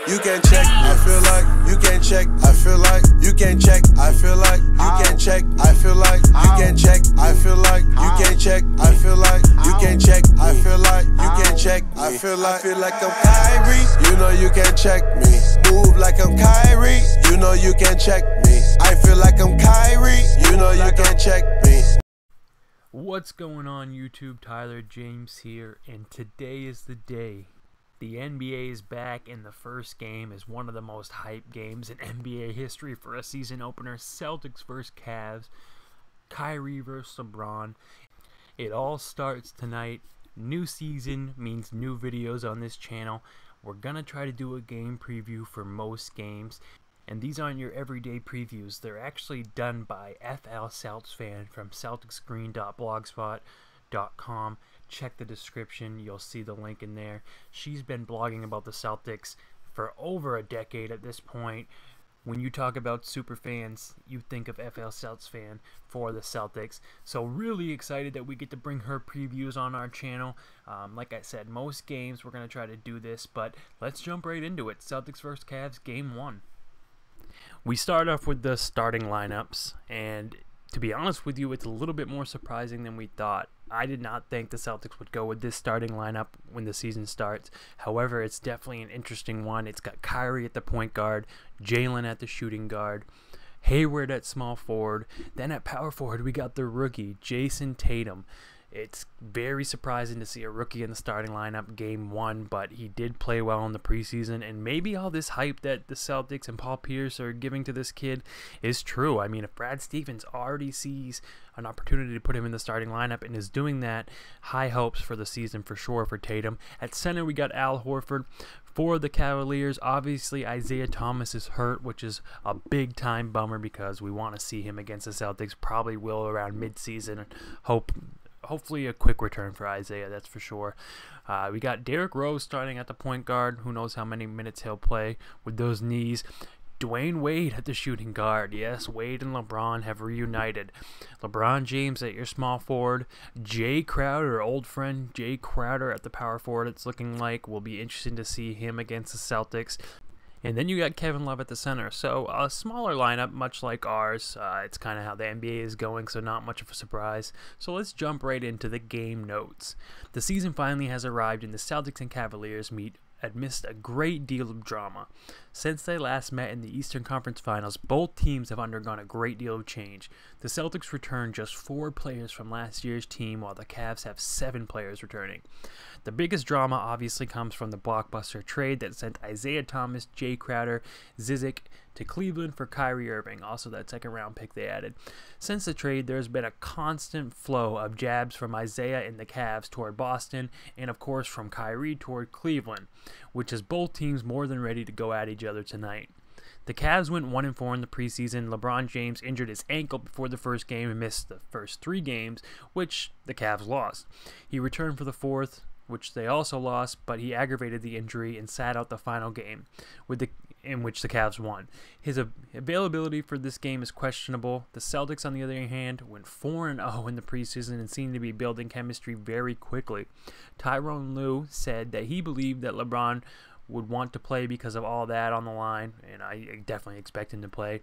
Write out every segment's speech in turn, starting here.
you can check. I feel like you can check. I feel like you can check. I feel like you can check. I feel like you can check. I feel like you can check. I feel like you can check. I feel like you can check. I feel like I'm Kyrie. You know you can check me. Move like I'm Kyrie. You know you can check me. I feel like I'm Kyrie. You know you can check me. What's going on YouTube? Tyler James here, and today is the day. The NBA is back, and the first game is one of the most hyped games in NBA history for a season opener. Celtics vs. Cavs, Kyrie vs. LeBron. It all starts tonight. New season means new videos on this channel. We're gonna try to do a game preview for most games. And these aren't your everyday previews. They're actually done by FLCELTSFAN from CelticsGreen.blogspot.com. Check the description. You'll see the link in there. She's been blogging about the Celtics for over a decade at this point. When you talk about super fans, you think of FLCELTSFAN for the Celtics. So really excited that we get to bring her previews on our channel. Like I said, most games we're going to try to do this, but let's jump right into it. Celtics vs. Cavs, Game 1. We start off with the starting lineups, and to be honest with you, it's a little bit more surprising than we thought. I did not think the Celtics would go with this starting lineup when the season starts. However, it's definitely an interesting one. It's got Kyrie at the point guard, Jalen at the shooting guard, Hayward at small forward. Then at power forward, we got the rookie, Jason Tatum. It's very surprising to see a rookie in the starting lineup Game 1, but he did play well in the preseason, and maybe all this hype that the Celtics and Paul Pierce are giving to this kid is true. I mean, if Brad Stevens already sees an opportunity to put him in the starting lineup and is doing that, high hopes for the season for sure for Tatum. At center, we got Al Horford. For the Cavaliers, obviously Isaiah Thomas is hurt, which is a big-time bummer because we want to see him against the Celtics. Probably will around mid-season. Hopefully a quick return for Isaiah, that's for sure. We got Derrick Rose starting at the point guard. Who knows how many minutes he'll play with those knees. Dwayne Wade at the shooting guard. Yes, Wade and LeBron have reunited. LeBron James at your small forward. Jay Crowder, old friend Jay Crowder at the power forward, it's looking like. Will be interesting to see him against the Celtics. And then you got Kevin Love at the center. So a smaller lineup, much like ours. It's kind of how the NBA is going, so not much of a surprise. So let's jump right into the game notes. The season finally has arrived, and the Celtics and Cavaliers meet amidst a great deal of drama. Since they last met in the Eastern Conference Finals, both teams have undergone a great deal of change. The Celtics returned just 4 players from last year's team, while the Cavs have 7 players returning. The biggest drama obviously comes from the blockbuster trade that sent Isaiah Thomas, Jay Crowder, Zizic to Cleveland for Kyrie Irving, also that second round pick they added. Since the trade, there's been a constant flow of jabs from Isaiah and the Cavs toward Boston, and of course from Kyrie toward Cleveland, which is both teams more than ready to go at each other tonight. The Cavs went 1-4 in the preseason. LeBron James injured his ankle before the first game and missed the first 3 games, which the Cavs lost. He returned for the 4th, which they also lost, but he aggravated the injury and sat out the final game, in which the Cavs won. His availability for this game is questionable. The Celtics, on the other hand, went 4-0 in the preseason and seemed to be building chemistry very quickly. Tyronn Lue said that he believed that LeBron would want to play because of all that on the line, and I definitely expect him to play,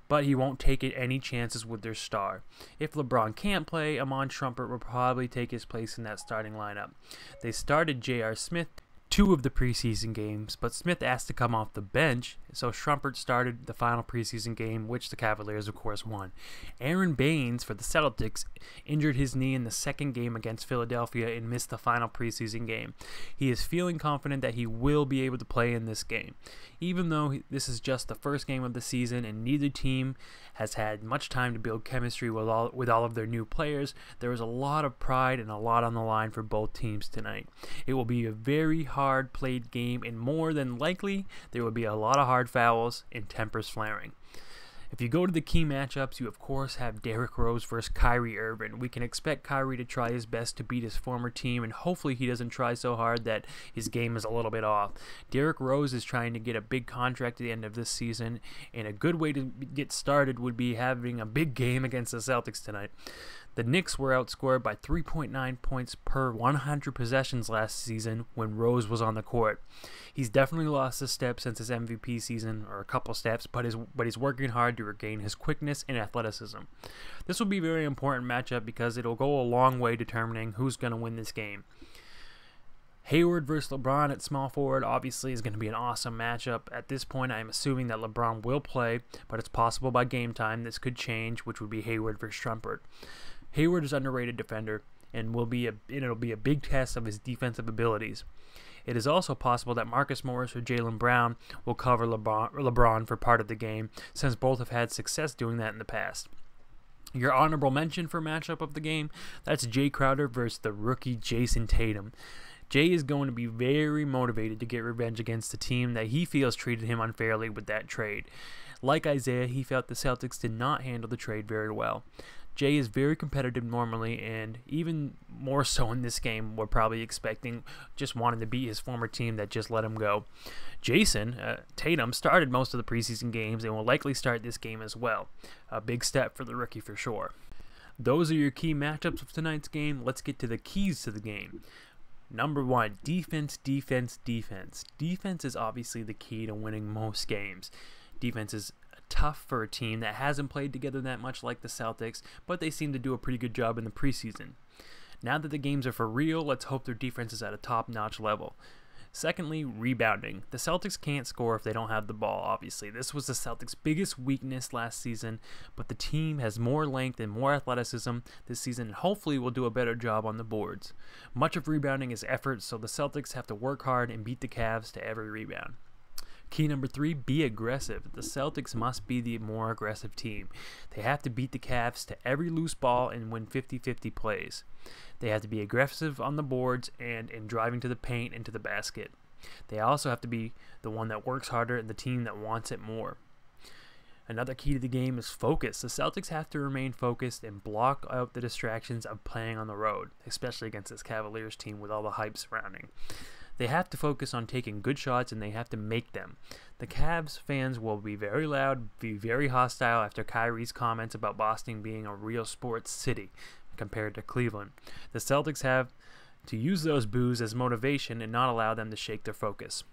but he won't take any chances with their star. If LeBron can't play, Amon Shumpert will probably take his place in that starting lineup. They started J.R. Smith 2 of the preseason games, but Smith asked to come off the bench, so Shumpert started the final preseason game, which the Cavaliers of course won. Aaron Baines for the Celtics injured his knee in the second game against Philadelphia and missed the final preseason game. He is feeling confident that he will be able to play in this game. Even though this is just the first game of the season and neither team has had much time to build chemistry with all of their new players, there is a lot of pride and a lot on the line for both teams tonight. It will be a very hard played game, and more than likely there will be a lot of hard fouls and tempers flaring. If you go to the key matchups, you of course have Derrick Rose versus Kyrie Irving. We can expect Kyrie to try his best to beat his former team, and hopefully he doesn't try so hard that his game is a little bit off. Derrick Rose is trying to get a big contract at the end of this season, and a good way to get started would be having a big game against the Celtics tonight. The Knicks were outscored by 3.9 points per 100 possessions last season when Rose was on the court. He's definitely lost a step since his MVP season, or a couple steps, but he's working hard to regain his quickness and athleticism. This will be a very important matchup because it'll go a long way determining who's going to win this game. Hayward versus LeBron at small forward obviously is going to be an awesome matchup. At this point, I'm assuming that LeBron will play, but it's possible by game time this could change, which would be Hayward versus Shumpert. Hayward is an underrated defender, and it'll be a big test of his defensive abilities. It is also possible that Marcus Morris or Jaylen Brown will cover LeBron for part of the game, since both have had success doing that in the past. Your honorable mention for matchup of the game, that's Jay Crowder versus the rookie Jason Tatum. Jay is going to be very motivated to get revenge against the team that he feels treated him unfairly with that trade. Like Isaiah, he felt the Celtics did not handle the trade very well. Jay is very competitive normally, and even more so in this game, we're probably expecting just wanting to beat his former team that just let him go. Jason Tatum started most of the preseason games and will likely start this game as well. A big step for the rookie for sure. Those are your key matchups of tonight's game. Let's get to the keys to the game. Number 1, defense, defense, defense. Defense is obviously the key to winning most games. Defense is tough for a team that hasn't played together that much like the Celtics, but they seem to do a pretty good job in the preseason. Now that the games are for real, let's hope their defense is at a top-notch level. Secondly, rebounding. The Celtics can't score if they don't have the ball, obviously. This was the Celtics' biggest weakness last season, but the team has more length and more athleticism this season and hopefully will do a better job on the boards. Much of rebounding is effort, so the Celtics have to work hard and beat the Cavs to every rebound. Key number 3, be aggressive. The Celtics must be the more aggressive team. They have to beat the Cavs to every loose ball and win 50-50 plays. They have to be aggressive on the boards and in driving to the paint and to the basket. They also have to be the one that works harder and the team that wants it more. Another key to the game is focus. The Celtics have to remain focused and block out the distractions of playing on the road, especially against this Cavaliers team with all the hype surrounding. They have to focus on taking good shots, and they have to make them. The Cavs fans will be very loud, be very hostile after Kyrie's comments about Boston being a real sports city compared to Cleveland. The Celtics have to use those boos as motivation and not allow them to shake their focus.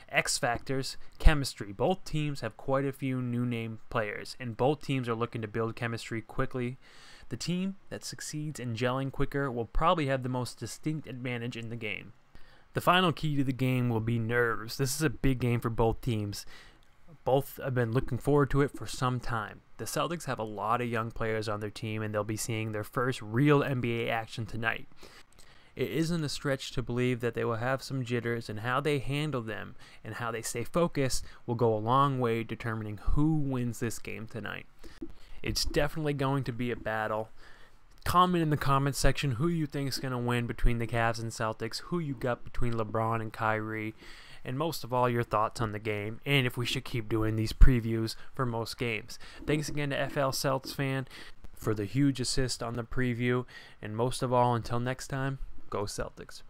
X factors, chemistry. Both teams have quite a few new name players, and both teams are looking to build chemistry quickly. The team that succeeds in gelling quicker will probably have the most distinct advantage in the game. The final key to the game will be nerves. This is a big game for both teams. Both have been looking forward to it for some time. The Celtics have a lot of young players on their team, and they'll be seeing their first real NBA action tonight. It isn't a stretch to believe that they will have some jitters, and how they handle them and how they stay focused will go a long way determining who wins this game tonight. It's definitely going to be a battle. Comment in the comments section who you think is going to win between the Cavs and Celtics, who you got between LeBron and Kyrie, and most of all your thoughts on the game, and if we should keep doing these previews for most games. Thanks again to FLCELTSFAN for the huge assist on the preview, and most of all, until next time, go Celtics.